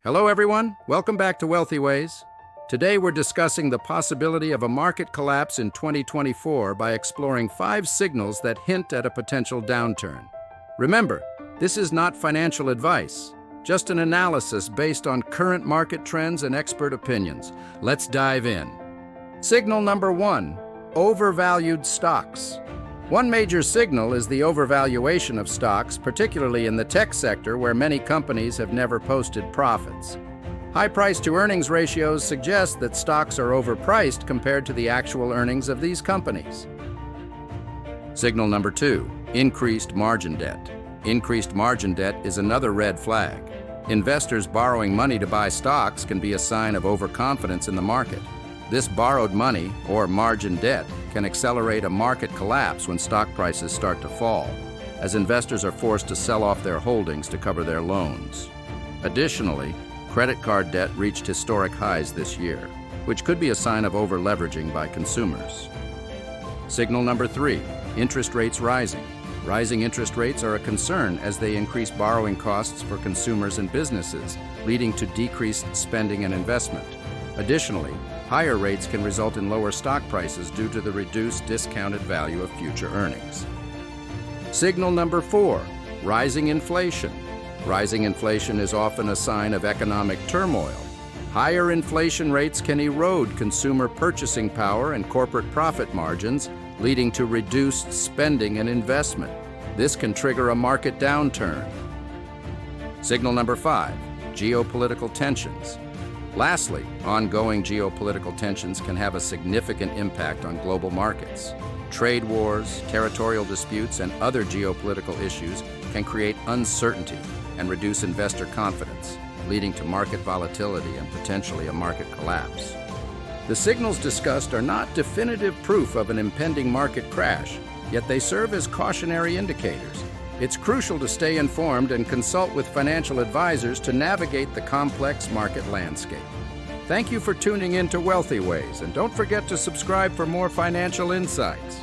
Hello everyone, welcome back to WealthyWays. Today we're discussing the possibility of a market collapse in 2024 by exploring 5 signals that hint at a potential downturn. Remember, this is not financial advice, just an analysis based on current market trends and expert opinions. Let's dive in. Signal number 1, overvalued stocks. One major signal is the overvaluation of stocks, particularly in the tech sector where many companies have never posted profits. High price-to-earnings ratios suggest that stocks are overpriced compared to the actual earnings of these companies. Signal number 2, increased margin debt. Increased margin debt is another red flag. Investors borrowing money to buy stocks can be a sign of overconfidence in the market. This borrowed money, or margin debt, can accelerate a market collapse when stock prices start to fall, as investors are forced to sell off their holdings to cover their loans. Additionally, credit card debt reached historic highs this year, which could be a sign of over-leveraging by consumers. Signal number 3, interest rates rising. Rising interest rates are a concern as they increase borrowing costs for consumers and businesses, leading to decreased spending and investment. Additionally, higher rates can result in lower stock prices due to the reduced discounted value of future earnings. Signal number 4, rising inflation. Rising inflation is often a sign of economic turmoil. Higher inflation rates can erode consumer purchasing power and corporate profit margins, leading to reduced spending and investment. This can trigger a market downturn. Signal number 5, geopolitical tensions. Lastly, ongoing geopolitical tensions can have a significant impact on global markets. Trade wars, territorial disputes, and other geopolitical issues can create uncertainty and reduce investor confidence, leading to market volatility and potentially a market collapse. The signals discussed are not definitive proof of an impending market crash, yet they serve as cautionary indicators. It's crucial to stay informed and consult with financial advisors to navigate the complex market landscape. Thank you for tuning in to WealthyWays, and don't forget to subscribe for more financial insights.